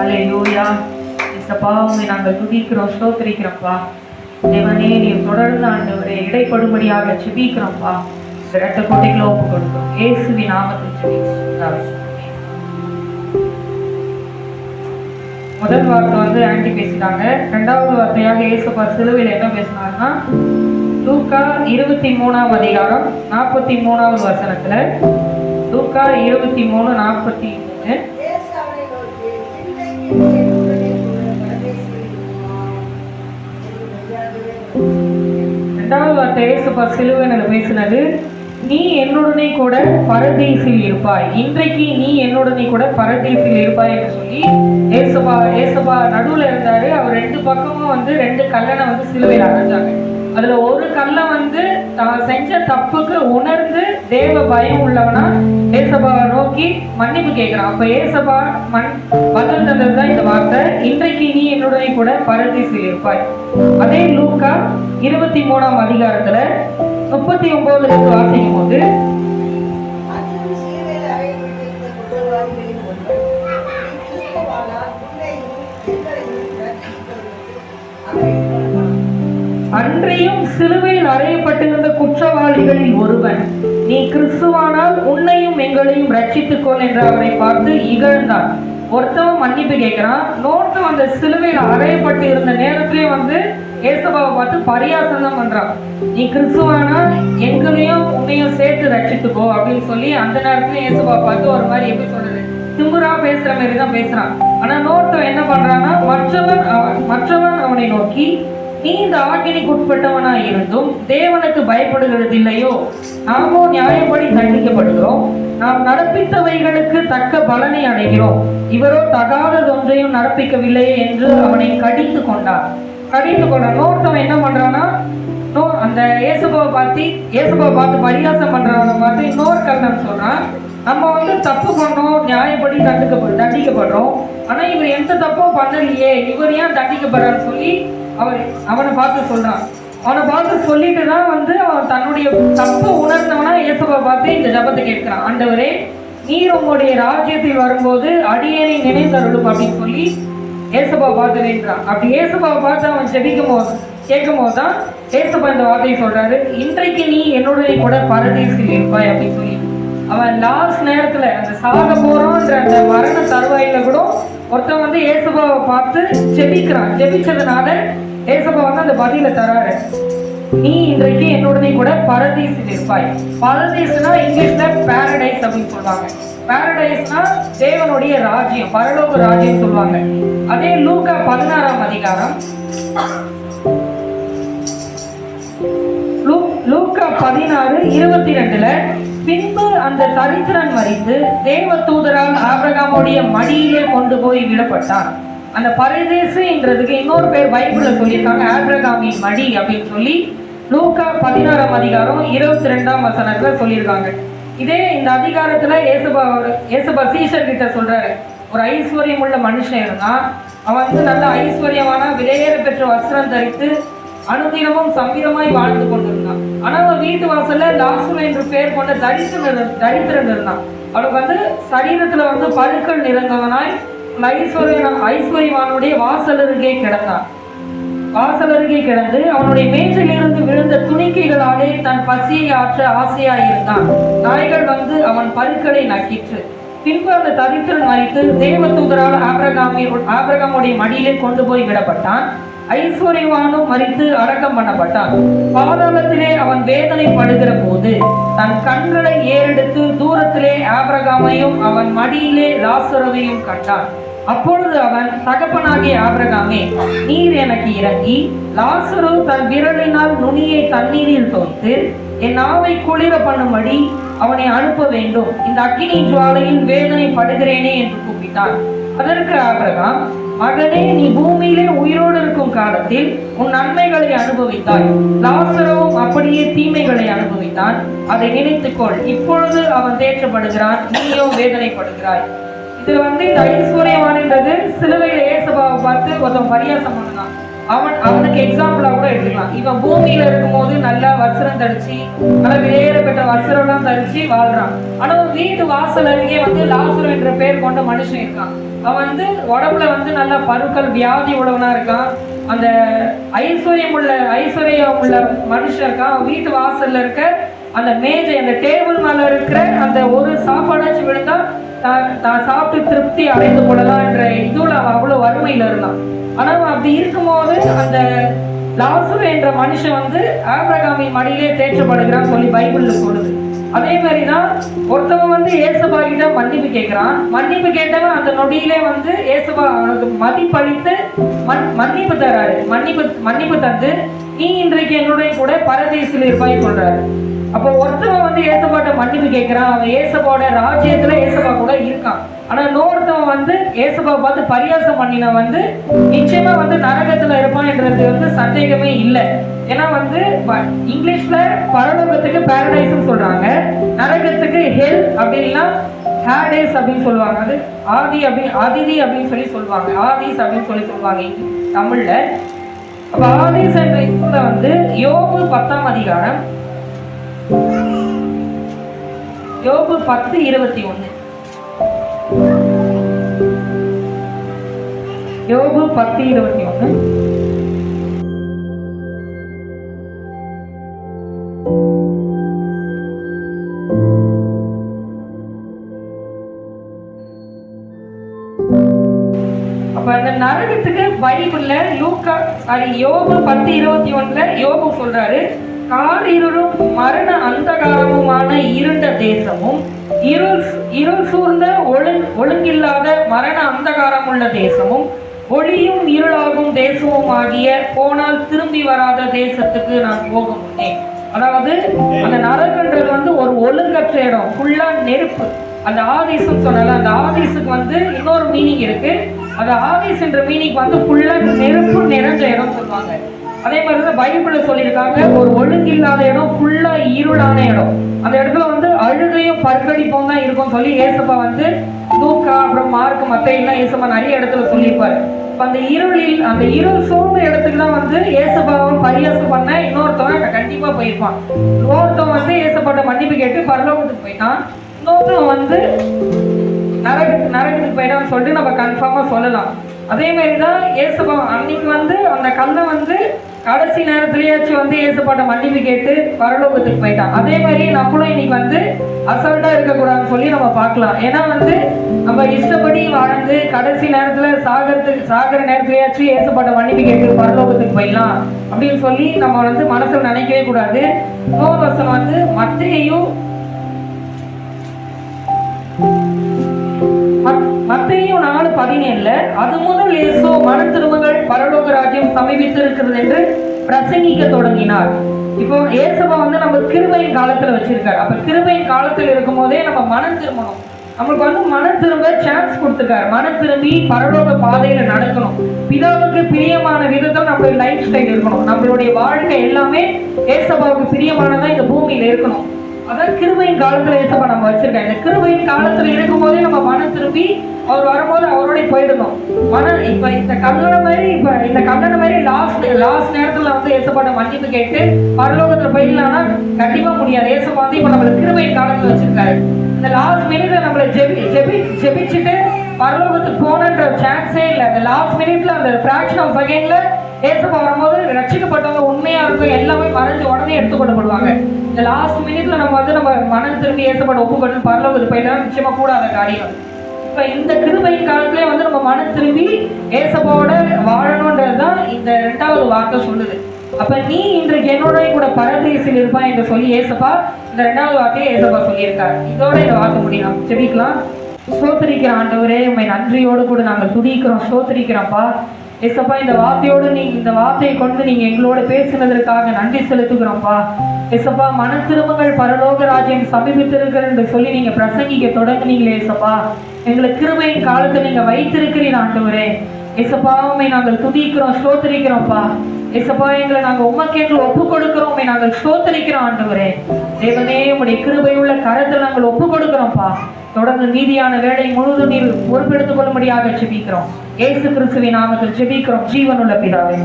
அல்லேலூயா. இயேசப்பா, உம்மை நாங்கள் துதிக்கிறோம், ஸ்தோத்திரிக்கிறோம்ப்பா. தேவனே, நீர் தொடர்ந்து ஆண்டவரே இடைப்படும்படியாக ஜெபிக்கிறோம்ப்பா. இரட்ட கொட்டைகளை ஒப்பு கொடுக்கிறோம். இயேசுவின் நாமத்தில் ஜெபிக்கிறோம். முதல் வார்த்தை வந்து ஆண்டி பேசிட்டாங்க. இரண்டாவது வார்த்தையாக இயேசுப்பா சிலுவையில் என்ன பேசினார்னா, லூக்கா 23ஆம் அதிகாரம் 43வது வசனத்துல, லூக்கா 23:43, இரண்டாவது வார்த்தை இயேசுப்பா சிலுவையில் பேசினது, நீ என்னுடனே கூட பரதீசில் இருப்பாய், இன்றைக்கு நீ என்னுடனே கூட பரதீசில் இருப்பாய் என்று சொல்லி ஏசப்பா நடுவுல இருந்தாரு. அவர் ரெண்டு பக்கமும் வந்து ரெண்டு கல்லனை வந்து சிலுவையில் அரைஞ்சாங்க. அதுல ஒரு கல்லை வந்து தான் செஞ்ச தப்புக்கு உணர்ந்து தேவ பயம் உள்ளவனா ஏசப்பாவை நோக்கி மன்னிப்பு கேட்கிறான். அப்ப ஏசப்பா பதில் தந்ததுதான் இந்த வார்த்தை, இன்றைக்கு நீ என்னுடனே கூட பரதீசில் இருப்பாய். அதே லூக்கா 23ஆம் அதிகாரத்துல 39 வாசிக்கும் போது, அன்றையும் சிலுவையில் அறையப்பட்டிருந்த குற்றவாளிகளில் ஒருவன், நீ கிறிஸ்துவானால் உன்னையும் எங்களையும் ரட்சித்துக் கொள் என்று அவரை பார்த்து இகழ்ந்தான். ஒருத்தவன் மன்னிப்பு கேட்கிறான், இன்னொருத்தன் அந்த சிலுவையில் அறையப்பட்டு இருந்த நேரத்திலே வந்து ஏசப்பாவை பார்த்து பரியாசனம் பண்றான். நீ கிறிஸ்துவானா எங்களையும் உன்னையும் சேர்த்து ரட்சித்துக்கோ அப்படின்னு சொல்லி அந்த நேரத்துல ஏசப்பாவை பார்த்து ஒரு மாதிரி எப்படி சொல்றது, திமுறா பேசுற மாதிரி தான் பேசுறான். ஆனா இன்னொருத்தவன் என்ன பண்றான்னா, மற்றவன் அவனை நோக்கி, நீ இந்த ஆக்கினைக்கு உட்பட்டவனா இருந்தும் தேவனுக்கு பயப்படுகிறது இல்லையோ? நாமோ நியாயப்படி தண்டிக்கப்படுகிறோம், நாம் நடப்பித்தவைகளுக்கு தக்க பலனை அடைகிறோம், இவரோ தகாததொன்றையும் நடப்பிக்கவில்லையே என்று அவனை கடிந்து கொண்டான். இன்னொருத்தவன் என்ன பண்றான்னா, அந்த ஏசப்பாவை பார்த்து பரியாசம் பண்றவனை பார்த்து இன்னொரு கல்லன் சொல்றான், நம்ம வந்து தப்பு பண்ணோம், நியாயப்படி தண்டிக்கப்படுறோம், ஆனா இவர் எந்த தப்பும் பண்ணலையே, இவர் ஏன் தண்டிக்கப்படுறான்னு சொல்லி அவனை பார்த்து சொல்றான். அவனை பார்த்து சொல்லிட்டு தான் வந்து அவன் தன்னுடைய தப்பை உணர்ந்தவனா ஏசப்பா பார்த்து இந்த ஜபத்தை கேட்கிறான், ஆண்டவரே நீர் உங்களுடைய ராஜ்யத்தில் வரும்போது அடியேனை நினைத்தருளும் அப்படின்னு சொல்லி ஏசப்பா பார்த்து வேண்டான். அப்படி ஏசப்பாவை பார்த்து அவன் கேட்கும் போதுதான் ஏசப்பா இந்த வார்த்தையை சொல்றாரு, இன்றைக்கு நீ என்னுடைய கூட பரதீசில் இருப்பாய் அப்படின்னு சொல்லி. அவன் லாஸ்ட் நேரத்துல அந்த சாக போறோன்ற அந்த மரண தருவாயில கூட ஒருத்தன் வந்து ஏசப்பாவை பார்த்து ஜெபிச்சதுனால ஏசப்பா வந்து அந்த பதில தராரு, நீ இன்றைக்கு என்னுடனே கூட பரதீசில் இருப்பாய். பரதீஸ்னா இங்கிலீஷ்ல பாரடைஸ் அப்படின்னு சொல்லுவாங்க. பாரடைஸ்னா தேவனுடைய ராஜ்யம், பரலோக ராஜ்யம் சொல்லுவாங்க. அதே லூக்கா 16ஆம் அதிகாரம், லூக்கா 16:22, பின்பு அந்த தரித்திரன் மரித்து தேவ தூதரால் ஆபிரகாமுடைய மடியிலே கொண்டு போய் விடப்பட்டான். அந்த பரதேசுன்றதுக்கு இன்னொரு பேர் பைபிள்ல சொல்லியிருக்காங்க, ஆபிரகாமின் மடி அப்படின்னு சொல்லி லூக்கா 16ஆம் அதிகாரம் 22ஆம் வசனத்துல சொல்லியிருக்காங்க. இதே இந்த அதிகாரத்துல ஏசப்பா சீஷர் கிட்ட சொல்றாரு, ஒரு ஐஸ்வர்யம் உள்ள மனுஷன் இருந்தான், அவன் வந்து நல்ல ஐஸ்வர்யமான விலையேற பெற்ற வஸ்திரம் தரித்து அனுதினமும் சம்பீரமாய் வாழ்ந்து கொண்டிருந்தான். ஆனா அவன் வீட்டு வாசல்ல லாசுரு என்று பெயர் கொண்ட தரித்திரன் இருந்தான். அவனுக்கு வந்து சரீரத்துல வந்து பழுக்கள் நிறைந்தவனாய் ஐஸ்வர்யவானுடைய வாசலருகே கிடந்து அவனுடைய மேஜிலிருந்து விழுந்த துணிக்கைகளாலே தன் பசியை ஆற்ற ஆசையாயிருந்தான். நாய்கள் வந்து அவன் பருக்களை நக்கிற்று. பின்பு அந்த தரித்திரன் மரித்து தேவ தூதரால் ஆபிரகாமுடைய மடியிலே கொண்டு போய் விடப்பட்டான். ஐஸ்வர்யவானும் மரித்து அடக்கம் பண்ணப்பட்டான். பாதாளத்திலே அவன் வேதனைப்படுகிற போது தன் கண்களை ஏறெடுத்து தூரத்திலே ஆபிரகாமையும் அவன் மடியிலே லாசருவையும் கண்டான். அப்பொழுது அவன், தகப்பனாகிய ஆபிரகாமே, நீர் எனக்கு இறங்கி லாசரு தன் விரலினால் நுனியை தண்ணீரில் தோய்த்து என் நாவை குளிர பண்ணும்படி அவனை அனுப்ப வேண்டும், இந்த அக்கினி ஜுவாலையில் வேதனைப்படுகிறேனே என்று கூப்பிட்டான். அதற்கு ஆபிரகாம், மகனே, நீ பூமியிலே உயிரோடு இருக்கும் காலத்தில் உன் நன்மைகளை அனுபவித்தாய், லாசருவும் அப்படியே தீமைகளை அனுபவித்தான், அதை நினைத்துக்கொள், இப்பொழுது அவன் தேற்றப்படுகிறான், நீயோ வேதனைப்படுகிறாய். இது வந்து இந்த ஐஸ்வர்யவான்ன்றது சிலுவையில ஏசப்பாவை பார்த்து ஒருத்தன் பரியாசம் பண்ணான். அவனுக்கு எக்ஸாம்பிளா கூட எடுத்துக்கலாம். இவன் பூமியில இருக்கும் போது நல்லா வஸ்திரம் தரிச்சு, நல்லா விலையேறப்பட்ட வஸ்திரம் எல்லாம் தரிச்சு வாழ்றான். ஆனா வீட்டு வாசல் அருகே வந்து லாசரு என்ற பெயர் கொண்ட மனுஷன் இருக்கான். அவன் வந்து உடம்புல வந்து நல்ல பருக்கள் வியாதி உழவனா இருக்கான். அந்த ஐஸ்வர்யம் உள்ள மனுஷன் இருக்கான். வீட்டு வாசல்ல இருக்க அந்த மேஜை, அந்த டேபிள் மேல இருக்கிற அந்த ஒரு சாப்பாடாச்சும் விழுந்தா தான் சாப்பிட்டு திருப்தி அடைந்து கொள்ளலாம் என்ற இதுல அவன் அவ்வளவு வறுமையில இருந்தான். ஆனா அவன் அப்படி இருக்கும்போது அந்த லாசரு என்ற மனுஷன் வந்து ஆபிரகாமின் மடியிலே தேற்றப்படுகிறான்னு சொல்லி பைபிள்ல சொல்லுது. அதே மாதிரிதான் ஒருத்தவன் வந்து ஏசப்பா கிட்ட மன்னிப்பு கேட்கிறான். மன்னிப்பு கேட்டவன் அந்த நொடியிலே வந்து ஏசப்பா அவனுக்கு மதிப்பளித்து மன்னிப்பு தராரு. மன்னிப்பு தந்து நீ இன்றைக்கு என்னுடைய கூட பரதேசில் இருப்பாய் சொல்றாரு. அப்போ ஒருத்தவன் வந்து ஏசப்பாட்ட மன்னிப்பு கேட்கிறான். அவன் ஏசப்பாவோட ராஜ்யத்துல ஏசப்பா கூட இருக்கான். ஆனா இன்னொருத்தவன் வந்து ஏசப்பா பார்த்து பரியாசம் பண்ணின வந்து நிச்சயமா வந்து நரகத்துல இருப்பான்ன்றது வந்து சந்தேகமே இல்லை. ஏன்னா வந்து இங்கிலீஷ்ல பரலோகத்துக்கு பாரடைஸ்ன்னு சொல்றாங்க, நரகத்துக்கு ஹெல் அப்படின்னா ஹேடேஸ் அப்படின்னு சொல்லுவாங்க. அது அதிதி அப்படின்னு சொல்லி சொல்லுவாங்க, ஆதிஸ் அப்படின்னு சொல்லி சொல்லுவாங்க தமிழ்ல. அப்ப ஆதிஸ் என்ற இதுல வந்து யோபு 10ஆம் அதிகாரம், யோபு 10:21. யோபு 10:21. அப்ப அந்த நரகத்துக்கு பைபிள்ல யோபு 10:21 யோபு சொல்றாரு, காரிருளும் மரண அந்தகாரமுமான இருண்ட தேசமும் இருள் சூழ்ந்த ஒழுங்கில்லாத மரண அந்தகாரம் உள்ள தேசமும் ஒளியும் இருளாகும் தேசமும் ஆகிய போனால் திரும்பி வராத தேசத்துக்கு நான் போக முடியும். அதாவது அந்த நரகன்றது வந்து ஒரு ஒழுங்கற்ற இடம், ஃபுல்லா நெருப்பு. அந்த ஆதிசம் சொன்னால அந்த ஆதிசுக்கு வந்து இன்னொரு மீனிங் இருக்கு. அந்த ஆதிஸ் என்ற மீனிங் வந்து ஃபுல்லா நெருப்பு நிறைஞ்ச இடம் சொல்லுவாங்க. அதே மாதிரிதான் பைபிள்ல சொல்லியிருக்காங்க, ஒரு ஒழுங்கில்லாத இடம், ஃபுல்லா இருளான இடம். அந்த இடத்துல வந்து அழுகையும் பற்கடிப்பும் தான் இருக்கும் சொல்லி ஏசப்பா வந்து லூக்கா அப்புறம் மார்க் மத்தையெல்லாம் ஏசப்பா நிறைய இடத்துல சொல்லியிருப்பாரு. அந்த இருள் சூழ்ந்த இடத்துக்கு தான் வந்து ஏசப்பாவை பரியாசம் பண்ண இன்னொருத்தவன் கண்டிப்பா போயிருப்பான். இன்னொருத்தவன் வந்து ஏசப்பாட்ட மன்னிப்பு கேட்டு பரலோகத்துக்கு போயிட்டான். இன்னொருத்தவன் வந்து நரகத்துக்கு போயிட்டான்னு சொல்லிட்டு நம்ம கன்ஃபார்மா சொல்லலாம். அதே மாதிரிதான் ஏசப்பா அன்னைக்கு வந்து அந்த கல்லை வந்து கடைசி நேரத்திலேயாச்சும் வந்து ஏசப்பாட்ட மன்னிப்பு கேட்டு பரலோகத்துக்கு போயிட்டான். அதே மாதிரி நம்மளும் இன்னைக்கு வந்து அசால்ட்டா இருக்கக்கூடாதுன்னு சொல்லி நம்ம பார்க்கலாம். ஏன்னா வந்து நம்ம இஷ்டப்படி வாழ்ந்து கடைசி நேரத்துல சாகிற நேரத்திலேயாச்சும் ஏசப்பாட்ட மன்னிப்பு கேட்டு பரலோகத்துக்கு போயிடலாம் அப்படின்னு சொல்லி நம்ம வந்து மனசுல நினைக்கவே கூடாது. இன்னொரு வசனம் வந்து மத்தேயு 4:17 அது முதல் இயேசு மனம் திரும்புங்கள், பரலோக ராஜ்யம் சமீபித்து இருக்கிறது என்று பிரசங்கிக்க தொடங்கினார். இப்போ இயேசுவை வந்து நம்ம கிருபையின் காலத்துல வச்சிருக்காரு. அப்ப கிருபையின் காலத்தில் இருக்கும் போதே நம்ம மனம் திரும்பணும். நம்மளுக்கு வந்து மனம் திரும்ப சான்ஸ் கொடுத்துருக்காரு. மனம் திரும்பி பரலோக பாதையில நடக்கணும். பிதாவுக்கு பிரியமான விதத்தில் நம்மளுடைய லைஃப் ஸ்டைல் இருக்கணும். நம்மளுடைய வாழ்க்கை எல்லாமே ஏசப்பாவுக்கு பிரியமானதான் இந்த பூமியில இருக்கணும். அதான் கிருபையின் காலத்துல ஏசப்பா நம்ம வச்சிருக்கேன். இந்த கிருபையின் காலத்துல இருக்கும் போதே நம்ம மனம் திரும்பி அவர் வரும்போது அவரோட போயிடணும். இப்ப இந்த கல்லணை மாதிரி லாஸ்ட் நேரத்துல வந்து ஏசப்பாட்ட மன்னிப்பு கேட்டு பரலோகத்துல போயிடலாம்னா கண்டிப்பா முடியாது. ஏசப்பா வந்து இப்ப நம்மள கிருபையின் காலத்துல வச்சிருக்காரு. இந்த லாஸ்ட் மினிட்ல நம்மள ஜெபிச்சுட்டு பரலோகத்துக்கு போனன்ற சான்ஸே இல்லை. அந்த லாஸ்ட் மினிட்ல அந்த ஃபிராக்ஷன் ஆஃப் செகண்ட்ல ஏசப்பா வரும்போது ரட்சிக்கப்பட்டவங்க உண்மையா இருக்கும் எல்லாமே மறைஞ்சு உடனே எடுத்துக்கொள்ளப்படுவாங்க. இந்த லாஸ்ட் மினிட்ல நம்ம வந்து நம்ம மனம் திரும்பி ஏசப்பாட்ட ஒப்புக்கொண்டு பரலோகத்துக்கு போயிடலாம் நிச்சயமா கூடாத காரியம். இப்ப இந்த கிருபையின் காலத்திலே வந்து நம்ம மனம் திரும்பி ஏசப்பாவோட வாழணும்ன்றதுதான் இந்த 2வது வார்த்தை சொல்லுது. அப்ப நீ இன்றைக்கு என்னோட கூட பரதேசில் இருப்பான் என்று சொல்லி ஏசப்பா இந்த 2வது வார்த்தையை ஏசப்பா சொல்லியிருக்காரு. இதோட இந்த வார்த்தை முடியும். செபிக்கலாம். ஸ்தோத்திரிக்கிற ஆண்டவரே, உண்மை நன்றியோடு கூட நாங்கள் துதிக்கிறோம், ஸ்தோத்திரிக்கிறோம்ப்பா. ஏசப்பா இந்த வார்த்தையோடு இந்த வார்த்தையை கொண்டு நீங்க எங்களோட பேசினதற்காக நன்றி செலுத்துகிறோம்ப்பா. ஏசப்பா மன திரும்பங்கள், பரலோக ராஜ்யம் சமீபித்திருக்கிற என்று சொல்லி நீங்க பிரசங்கிக்க தொடங்குனீங்களே ஏசப்பா. எங்களுக்கு கிருபையின் காலத்தை நீங்க வைத்திருக்கிறீர் ஆண்டவரே. ஏசப்பா உண்மை நாங்கள் துதிக்கிறோம், ஸ்தோத்திரிக்கிறோம்ப்பா. ஏசப்பா எங்களை நாங்கள் உமக்கென்று ஒப்பு கொடுக்கிறோம், நாங்கள் ஸ்தோத்திரிக்கிறோம் ஆண்டவரே. தேவனே உடைய கிருபையுள்ள கரத்தில் நாங்கள் ஒப்பு கொடுக்கிறோம்ப்பா. தொடர்ந்து நீதியான வேலை முழுவதும் நீர் பொறுப்பெடுத்துக் கொள்ளும்படியாக ஜெபிக்கிறோம். இயேசு கிறிஸ்துவின் நாமத்தில் ஜெபிக்கிறோம், ஜீவனுள்ள பிதாவே.